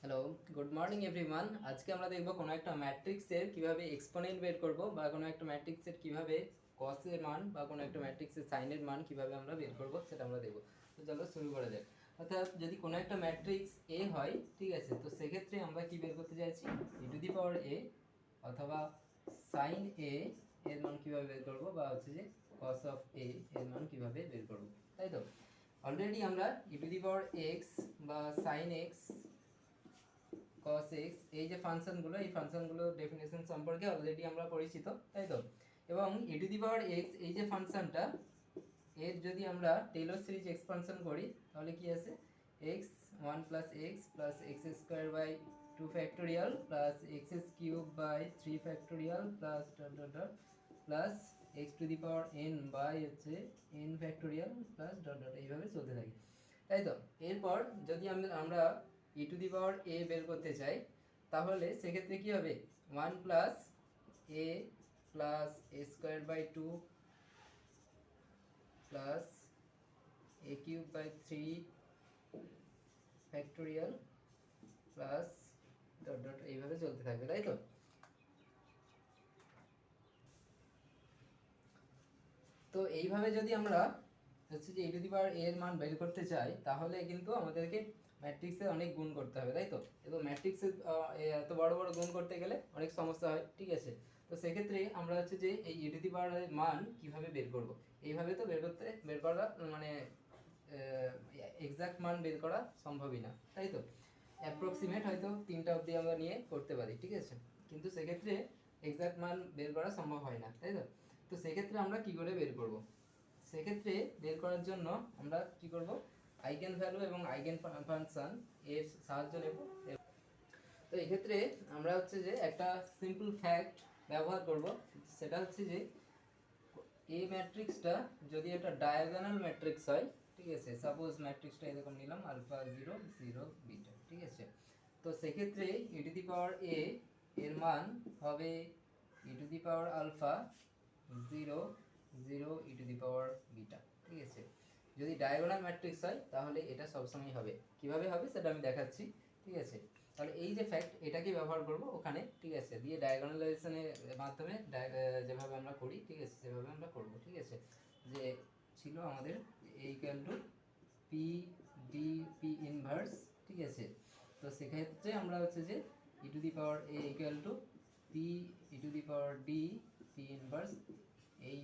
Hello, good morning everyone. আজকে আমরা দেখব কোনো একটা ম্যাট্রিক্সের কিভাবে এক্সপোনেন্ট বের করব বা কোনো একটা ম্যাট্রিক্সের কিভাবে cos এর মান বা কোনো একটা ম্যাট্রিক্সের sin এর মান কিভাবে আমরা বের করব সেটা আমরা দেখব। তো চলো শুরু করা যাক। অর্থাৎ যদি কোনো একটা ম্যাট্রিক্স A হয়, ঠিক আছে, তো সেক্ষেত্রে আমরা কি বের করতে চাইছি, e⁴ A অথবা sin A এর মান কিভাবে বের করব বা হচ্ছে যে cos অফ A এর মান কিভাবে বের করব, তাই তো। অলরেডি আমরা e⁴x বা sin x cos x এই যে ফাংশনগুলো, এই ফাংশনগুলোর ডেফিনেশন সম্পর্কে অলরেডি আমরা পরিচিত, তাই তো। এবং e⁴x এই যে ফাংশনটা, এর যদি আমরা টেলর সিরিজ এক্সপানশন করি তাহলে কি আছে, x 1 + x + x² / 2 factorial + x³ / 3 factorial plus dot dot dot plus x⁴n by হচ্ছে n factorial plus dot dot এইভাবে চলতে থাকে, তাই তো। এরপর যদি আমরা e⁴a বের করতে চাই তাহলে সেক্ষেত্রে কি হবে, 1 + a plus a²/2 plus a³ / 3 factorial plus dot dot এইভাবে চলতে থাকবে, তাই তো। তো এইভাবে যদি আমরা হচ্ছে যে e⁴a এর মান বের করতে চাই তাহলে কিন্তু আমাদেরকে ম্যাট্রিক্সে অনেক গুণ করতে হবে, তাই তো। এবং ম্যাট্রিক্সে এত বড় বড় গুণ করতে গেলে অনেক সমস্যা হয়, ঠিক আছে। তো সেক্ষেত্রে আমরা হচ্ছে যে এই e⁴ এর মান কিভাবে বের করব, এইভাবে তো বের করা মানে এক্সাক্ট মান বের করা সম্ভবই না, তাই তো। অ্যাপ্রক্সিমেট হয়তো 3টা অবধি আমরা নিয়ে করতে পারি, ঠিক আছে, কিন্তু সেক্ষেত্রে এক্সাক্ট মান বের করা সম্ভব হয় না, তাই তো। তো সেক্ষেত্রে আমরা কি করে বের করব, সেক্ষেত্রে বের করার জন্য আমরা কি করব, আইগেন ভ্যালু এবং আইগেন ফাংশন এর সাহায্য নেব। তো এক্ষেত্রে আমরা হচ্ছে যে একটা সিম্পল ফ্যাক্ট ব্যবহার করব, সেটা হচ্ছে যে এই ম্যাট্রিক্সটা যদি একটা ডায়াগোনাল ম্যাট্রিক্স হয়, ঠিক আছে, সাপোজ ম্যাট্রিক্সটা এরকম নিলাম আলফা 0 0 বিটা, ঠিক আছে। তো সেক্ষেত্রে e⁴a এর মান হবে e⁴α 0 0 e⁴β, ঠিক আছে। যদি ডায়াগোনাল ম্যাট্রিক্স হয় তাহলে এটা সবসময় হবে। কিভাবে হবে সেটা আমি দেখাচ্ছি, ঠিক আছে। তাহলে এই যে ফ্যাক্ট, এটাকে ব্যবহার করব ওখানে, ঠিক আছে, দিয়ে ডায়াগোনালাইজেশনের মাধ্যমে যেভাবে আমরা করি, ঠিক আছে, সেভাবে আমরা করব, ঠিক আছে। যে ছিল আমাদের a = P D P inverse, ঠিক আছে। তো সেক্ষেত্রে আমরা হচ্ছে যে e⁴a = P e⁴d P inverse, এই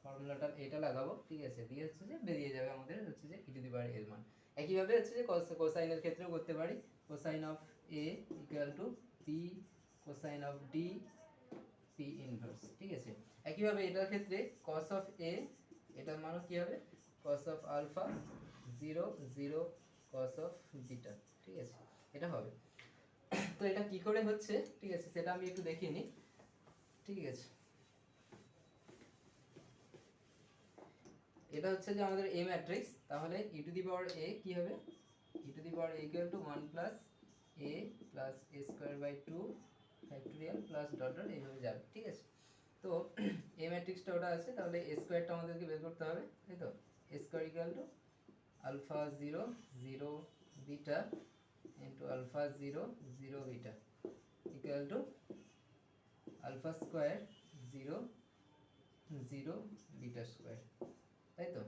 ফর্মুলাটা এটা লাগাবো, ঠিক আছে, দিয়ে হচ্ছে যে বেরিয়ে যাবে আমাদের হচ্ছে যে e⁴ এর মান। একইভাবে হচ্ছে যে কোসাইনের ক্ষেত্রেও করতে পারি, cosine of a = p cosine of d p inverse, ঠিক আছে। একইভাবে এটার ক্ষেত্রে cos অফ a, এটার মানও কি হবে, cos of alpha 0 0 cos of beta, ঠিক আছে, এটা হবে। তো এটা কি করে হচ্ছে, ঠিক আছে, সেটা আমি একটু দেখিয়ে নিই, ঠিক আছে। এটা হচ্ছে যে আমাদের a ম্যাট্রিক্স, তাহলে e⁴a কি হবে, e⁴a = 1 + a + a²/2 factorial plus dot dot এইভাবে যাবে, ঠিক আছে। তো a ম্যাট্রিক্সটা ওটা আছে, তাহলে a স্কয়ারটা আমাদেরকে বের করতে হবে, তাই তো। a² = alpha 0 0 beta into alpha 0 0 beta equal to alpha square 0 0 beta square, তাই তো।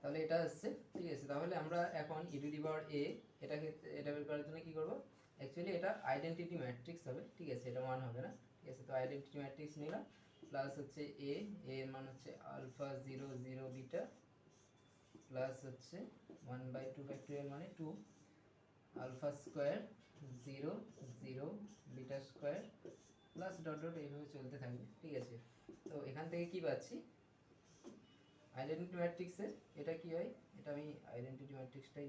তাহলে এটা আসছে, ঠিক আছে। তাহলে আমরা এখন e⁴a এটাকে এটা বের করার জন্য কি করব, অ্যাকচুয়ালি এটা আইডেন্টিটি ম্যাট্রিক্স হবে, ঠিক আছে, এটা 1 হবে না, ঠিক আছে। তো আইডেন্টিটি ম্যাট্রিক্স নিলাম, প্লাস হচ্ছে a এর মান হচ্ছে আলফা 0 0 বিটা প্লাস হচ্ছে 1/2 ফ্যাক্টোরিয়াল মানে 2 alpha square 0 0 beta square plus dot dot এইভাবে চলতে থাকবে, ঠিক আছে। তো এখান থেকে কি পাচ্ছি, আইডেন্টিটি ম্যাট্রিক্সের এটা কি হয়, এটা আমি আইডেন্টিটি ম্যাট্রিক্সটাই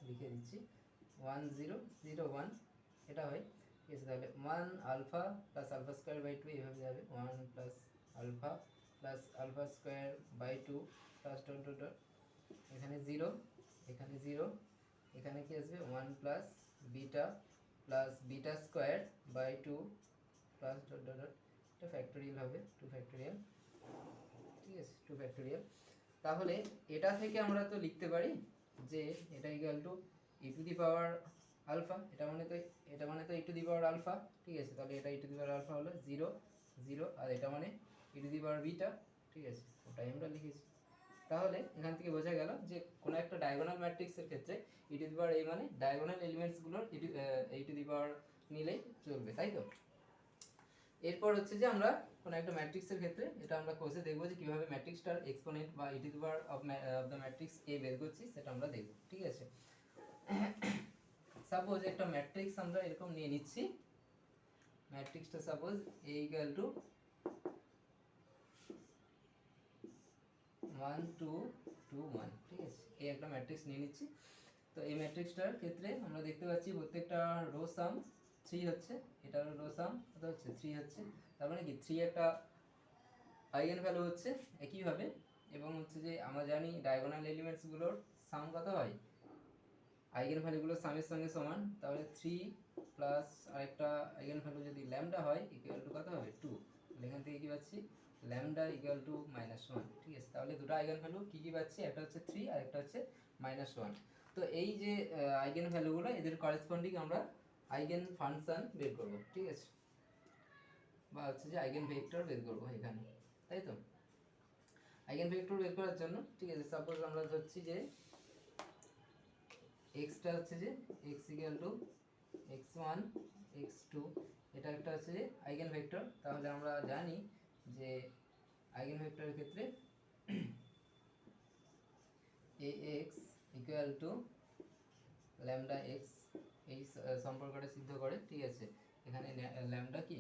লিখে দিচ্ছি, 1 0 0 1 এটা হয়, ঠিক আছে। তাহলে 1 আলফা প্লাস আলফা স্কয়ার/2 এইভাবে যাবে, 1 plus alpha plus alpha square plus dot dot dot, এখানে 0 এখানে 0, এখানে কি আসবে 1 plus beta plus beta square plus dot dot dot, এটা ফ্যাক্টোরিয়াল হবে 2 ফ্যাক্টোরিয়াল, ঠিক আছে, 2 ফ্যাক্টোরিয়াল। তাহলে এটা থেকে আমরা তো লিখতে পারি যে এটা equal to e to the power alpha, এটা মানে তো ই টু দি পাওয়ার আলফা, ঠিক আছে, তাহলে এটা ই টু দি পাওয়ার আলফা হলো 0 0, আর এটা মানে ই টু দি পাওয়ার বিটা, ঠিক আছে, ওটাই আমরা লিখেছি। তাহলে এখান থেকে বোঝা গেল যে কোনো একটা ডায়াগোনাল ম্যাট্রিক্সের ক্ষেত্রে ই টু দি পাওয়ার এই মানে ডায়াগোনাল এলিমেন্টসগুলোর ই টু দি পাওয়ার নিলেই চলবে, তাই তো। এরপর হচ্ছে যে আমরা কোনো একটা ম্যাট্রিক্সের ক্ষেত্রে এটা আমরা কোর্সে দেখবো যে কিভাবে ম্যাট্রিক্সটার এক্সপোনেন্ট বা e to the power of the matrix এ বের করছি, সেটা আমরা দেখব, ঠিক আছে। সাপোজ একটা ম্যাট্রিক্স আমরা এরকম নিয়ে নিচ্ছি, ম্যাট্রিক্সটা সাপোজ a ইকুয়াল টু 1 2 2 1, ঠিক আছে, এই একটা ম্যাট্রিক্স নিয়ে নিচ্ছি। তো এই ম্যাট্রিক্সটার ক্ষেত্রে আমরা দেখতে পাচ্ছি প্রত্যেকটা রো সাম 3 হচ্ছে, এটার রো সাম কত হচ্ছে 3 হচ্ছে, তার মানে কি 3 একটা আইগেন ভ্যালু হচ্ছে একইভাবে, এবং হচ্ছে যে আমরা জানি ডায়াগোনাল এলিমেন্টসগুলোর সাম কত হয়, আইগেন ভ্যালুগুলোর সামের সঙ্গে সমান, তাহলে 3 প্লাস আরেকটা আইগেন ভ্যালু যদি ল্যামডা হয় ইকুয়াল টু কত হবে 2, তাহলে এখান থেকে কি পাচ্ছি ল্যামডা ইকুয়াল টু -1, ঠিক আছে। তাহলে দুটো আইগেন ভ্যালু কি কি পাচ্ছি, একটা হচ্ছে 3 আর একটা হচ্ছে -1। তো এই যে আইগেন ভ্যালুগুলো এদের করেসপন্ডিং আমরা আইগেন ফাংশন বের করব, ঠিক আছে, বা হচ্ছে যে আইগেন ভেক্টর বের করব এখানে, তাই তো। আইগেন ভেক্টর বের করার জন্য, ঠিক আছে, সাপোজ আমরা ধরছি যে এক্সটা হচ্ছে যে x equal to x1 x2, এটা একটা হচ্ছে যে আইগেন ভেক্টর। তাহলে আমরা জানি যে আইগেন ভেক্টরের ক্ষেত্রে ax equal to lambda x, এই সম্পর্কটা সিদ্ধ করে, ঠিক আছে। এখানে ল্যামডা কি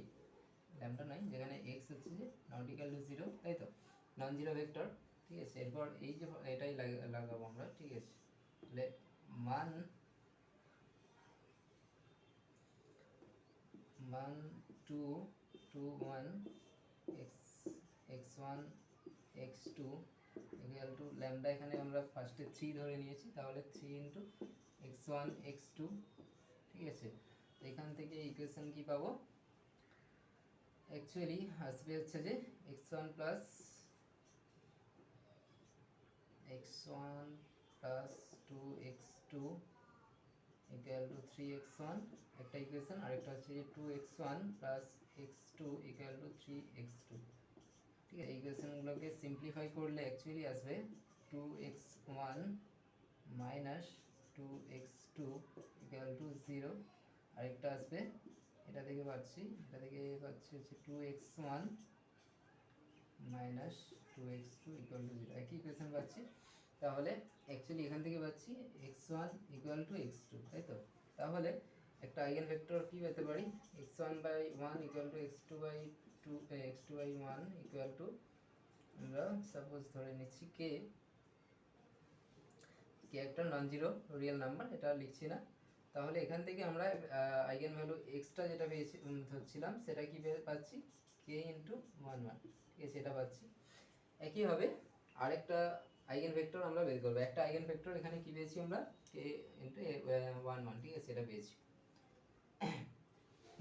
ল্যামডা নাই, যেখানে x হচ্ছে যে নট ইকুয়াল টু 0, তাই তো, নন জিরো ভেক্টর, ঠিক আছে। এরপর এই যে এটাই লাগাবো আমরা, ঠিক আছে, তাহলে 1 1 2 2 1 x x1 x2 equal to lambda, এখানে আমরা ফার্স্টে 3 ধরে নিয়েছি, তাহলে 3 ইন্টু x1 x2, ঠিক আছে। তো এখান থেকে ইকুয়েশন কি পাবো, অ্যাকচুয়ালি আসবে হচ্ছে যে x1 plus x1 plus 2x2 equal to 3x1 একটা ইকুয়েশন, আরেকটা হচ্ছে যে 2x1 plus x2 equal to 3x2, ঠিক আছে। ইকুয়েশনগুলোকে সিম্পলিফাই করলে অ্যাকচুয়ালি আসবে 2x1 minus 2x2 equal to 0, আরেকটা আসবে এটা থেকে পাচ্ছি হচ্ছে 2x1 minus 2x2 equal to 0, একই ইকুয়েশন পাচ্ছি। তাহলে অ্যাকচুয়ালি এখান থেকে পাচ্ছি x1 ইকুয়াল টু x2, তাই তো। তাহলে একটা আইগেন ভেক্টর কি পেতে পারি, x1/1 equal to x2/2 x2/1 equal to, আমরা সাপোজ ধরে নিচ্ছি কে একটা নন জিরো রিয়েল নাম্বার, এটা লিখছি না। তাহলে এখান থেকে আমরা আইগেন ভ্যালু এক্সট্রা যেটা পেয়েছি ধরছিলাম, সেটা কি পাচ্ছি k ইন্টু 1 1, ঠিক আছে, এটা পাচ্ছি। একইভাবে আরেকটা আইগেন ভেক্টর আমরা বের করবো, একটা আইগেন ভেক্টর এখানে কি পেয়েছি আমরা k ইন্টু 1 1, ঠিক আছে, এটা পেয়েছি।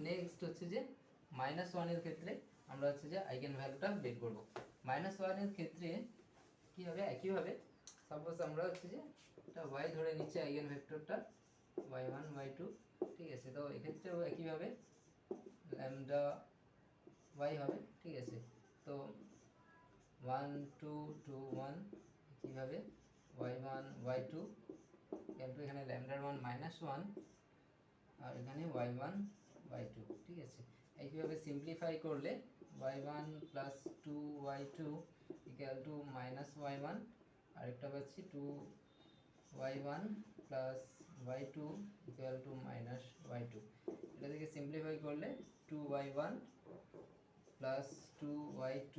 নেক্সট হচ্ছে যে -1 এর ক্ষেত্রে আমরা হচ্ছে যে আইগেন ভ্যালুটা বের করব। -1 এর ক্ষেত্রে কি হবে, একইভাবে সাপোজ আমরা হচ্ছে যে এটা y ধরে নিচ্ছে আইগেন ভেক্টরটা y1 y2, ঠিক আছে। তো এক্ষেত্রেও একইভাবে ল্যামডা y হবে, ঠিক আছে। তো 1 2 2 1 কিভাবে y1 y2, কিন্তু এখানে ল্যামডার মান -1 আর এখানে y1 y2, ঠিক আছে। এইভাবে সিম্পলিফাই করলে y1 plus 2y2 equal to -y1, আরেকটা পাচ্ছি 2y1 plus y2 equal to -y2। এটা থেকে সিম্পলিফাই করলে 2y1 plus 2y2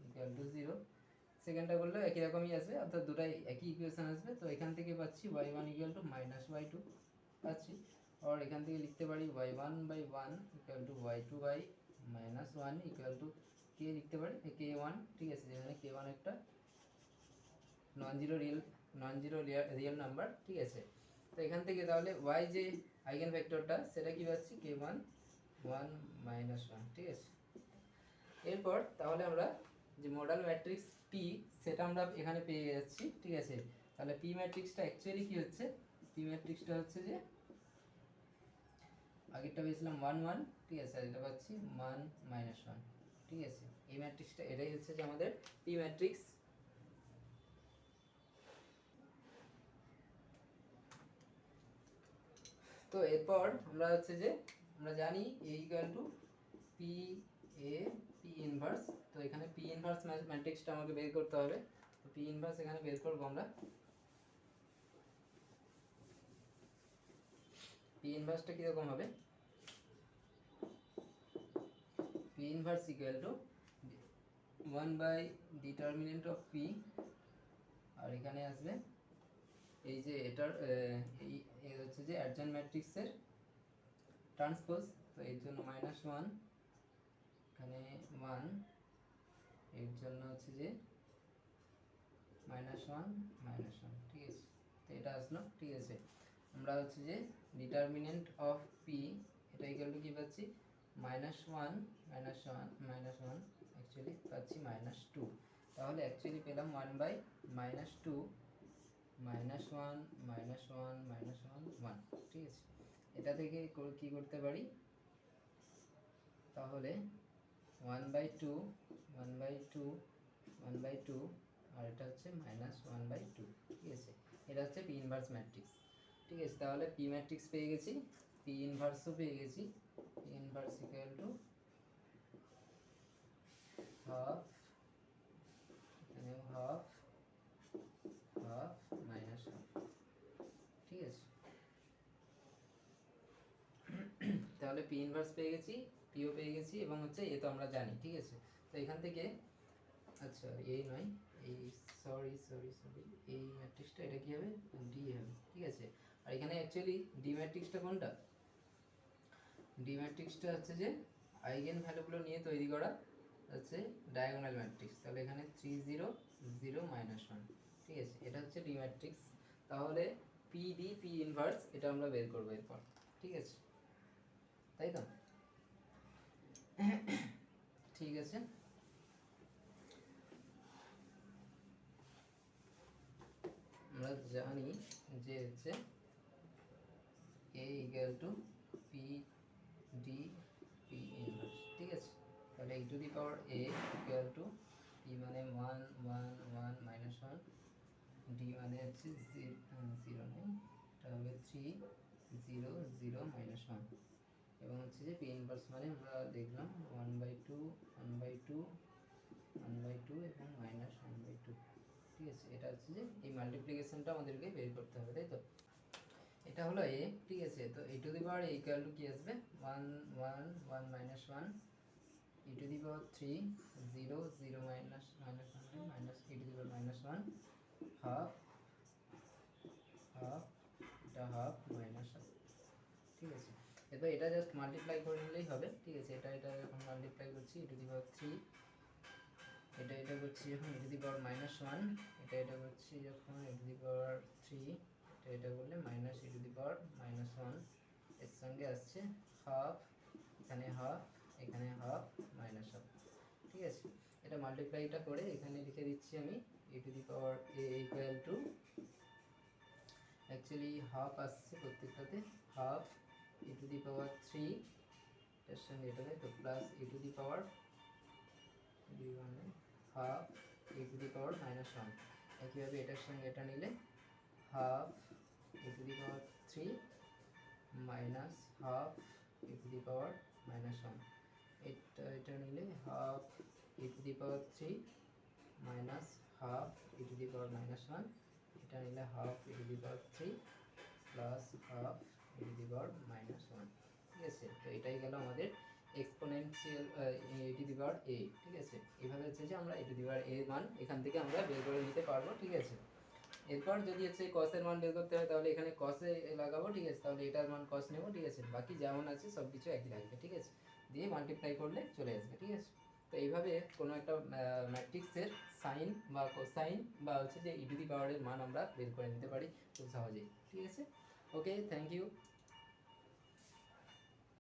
equal to 0, সেকেন্ডটা করলেও একই রকমই আসবে, অর্থাৎ দুটাই একই ইকুয়েশন আসবে। তো এখান থেকে পাচ্ছি y1 ইকুয়াল টু -y2 পাচ্ছি, আর এখান থেকে লিখতে পারি y1/1 equal to y2/-1 equal to k লিখতে পারি k1, ঠিক আছে, যেখানে k1 একটা নন জিরো রিয়েল নাম্বার, ঠিক আছে। তো এখান থেকে তাহলে y যে আইগেন ভেক্টরটা সেটা কি পাচ্ছি k1 1 -1, ঠিক আছে। এরপর তাহলে আমরা যে মডেল ম্যাট্রিক্স P সেটা আমরা এখানে পেয়ে যাচ্ছি, ঠিক আছে। তাহলে P ম্যাট্রিক্সটা অ্যাকচুয়ালি কি হচ্ছে, পি ম্যাট্রিক্সটা হচ্ছে যে আগেরটা পেয়েছিলাম 1 1, ঠিক আছে, আর এটা পাচ্ছি 1 -1, ঠিক আছে। এই ম্যাট্রিক্সটা এটাই হচ্ছে যে আমাদের পি ম্যাট্রিক্স। তো এরপর আমরা হচ্ছে যে আমরা জানি a equal two P A P inverse. তো এখানে পি ইনভার্স ম্যাট্রিক্সটা আমাকে বের করতে হবে। তো পি ইনভার্স এখানে বের করব আমরা। পি ইনভার্সটা কীরকম হবে? P inverse equal to determinant of P, আর এখানে আসবে এই যে এটার এই হচ্ছে যে অ্যাডজয়েন্ট ম্যাট্রিক্সের ট্রান্সপোজ। তো এর জন্য -1, এখানে 1, এর জন্য হচ্ছে যে -1 -1, ঠিক আছে। তো এটা আসলো, ঠিক আছে। আমরা হচ্ছে যে ডিটারমিনেন্ট অফ পি এটা ইকুয়াল টু কি পাচ্ছি? -1 -1 -1, অ্যাকচুয়ালি পাচ্ছি -2। তাহলে অ্যাকচুয়ালি পেলাম 1/-2 -1 -1 -1 1, ঠিক আছে। এটা থেকে কি করতে পারি? তাহলে 1/2 1/2 1/2, আর এটা হচ্ছে -1/2, ঠিক আছে। এটা হচ্ছে পি ইনভার্স ম্যাট্রিক্স, ঠিক আছে। তাহলে পি ম্যাট্রিক্স পেয়ে গেছি, পি ইনভার্সও পেয়ে গেছি। P inverse equal to half, এখানেও হাফ হাফ -1, ঠিক আছে। তাহলে পি ইনভার্স পেয়ে গেছি, পিও পেয়ে গেছি, এবং হচ্ছে এ তো আমরা জানি, ঠিক আছে। তো এখান থেকে আচ্ছা এই নয়, এই সরি সরি সরি এই ম্যাট্রিক্সটা এটা কি হবে? ডি হবে, ঠিক আছে। আর এখানে অ্যাকচুয়ালি ডি ম্যাট্রিক্সটা কোনটা? ডি ম্যাট্রিক্সটা হচ্ছে যে আইগেন ভ্যালুগুলো নিয়ে তৈরি করা হচ্ছে ডায়াগোনাল ম্যাট্রিক্স। তাহলে এখানে 3 0 0 -1, ঠিক আছে। এটা হচ্ছে ডি ম্যাট্রিক্স। তাহলে পি ডি পি ইনভার্স এটা আমরা বের করবো এরপর, ঠিক আছে, তাই তো? ঠিক আছে। আমরা জানি যে হচ্ছে a equal two P D P inverse, ঠিক আছে। তাহলে e to the power a equal two p মানে 1 1 1 -1, d মানে হচ্ছে 0 নেই, এটা হবে 3 0 0 -1, এবং হচ্ছে যে পি ইনভার্স মানে আমরা দেখলাম 1/2 1/2 1/2 এবং -1/2, ঠিক আছে। এটা হচ্ছে যে এই মাল্টিপ্লিকেশনটা আমাদেরকে বের করতে হবে, তাই তো? এটা হলো a, ঠিক আছে। তো e to the power a equal two কি আসবে? 1 1 1 -1, e to the power 3 0 0 -1 minus e to the power -1, half half, এটা হাফ -1, ঠিক আছে। এবার এটা জাস্ট মাল্টিপ্লাই করে নিলেই হবে, ঠিক আছে। এটা যখন মাল্টিপ্লাই করছি e টু দি পাওয়ার 3, এটা করছি যখন e টু দি পাওয়ার -1, এটা করছি যখন e টু দি পাওয়ার 3, এটা করলে -e টু দি পাওয়ার -1, এর সঙ্গে আসছে হাফ, এখানে হাফ, এখানে হাফ -1, ঠিক আছে। এটা মাল্টিপ্লাইটা করে এখানে লিখে দিচ্ছি আমি e to the power a equal to, actually half আসছে প্রত্যেকটাতে, half e to the power 3, এর সঙ্গে এটা তো plus e to the power half e to the power -1। একইভাবে এটার সঙ্গে এটা নিলে half e to the power 3 minus half e to the power -1। এটা নিলে half e to the power 3 minus half e to the power -1। এটা নিলে half e to the power 3 plus half e to the power -1, ঠিক আছে। তো এটাই গেল আমাদের exponential e to the power a, ঠিক আছে। এইভাবে হচ্ছে যে আমরা e to the power a এর মান এখান থেকে আমরা বের করে নিতে পারবো, ঠিক আছে। এরপর যদি হচ্ছে cos এর মান বের করতে হয় তাহলে এখানে cos এ লাগাবো, ঠিক আছে। তাহলে এটার মান cos নেব, ঠিক আছে। বাকি যেমন আছে সব কিছু একই থাকবে, ঠিক আছে। দিয়ে মাল্টিপ্লাই করলে চলে আসবে, ঠিক আছে। তো এইভাবে কোনো একটা ম্যাট্রিক্সের সাইন বা কোসাইন বা হচ্ছে যে e টু দি পাওয়ারের মান আমরা বের করে নিতে পারি খুব সহজেই, ঠিক আছে। ওকে, থ্যাংক ইউ।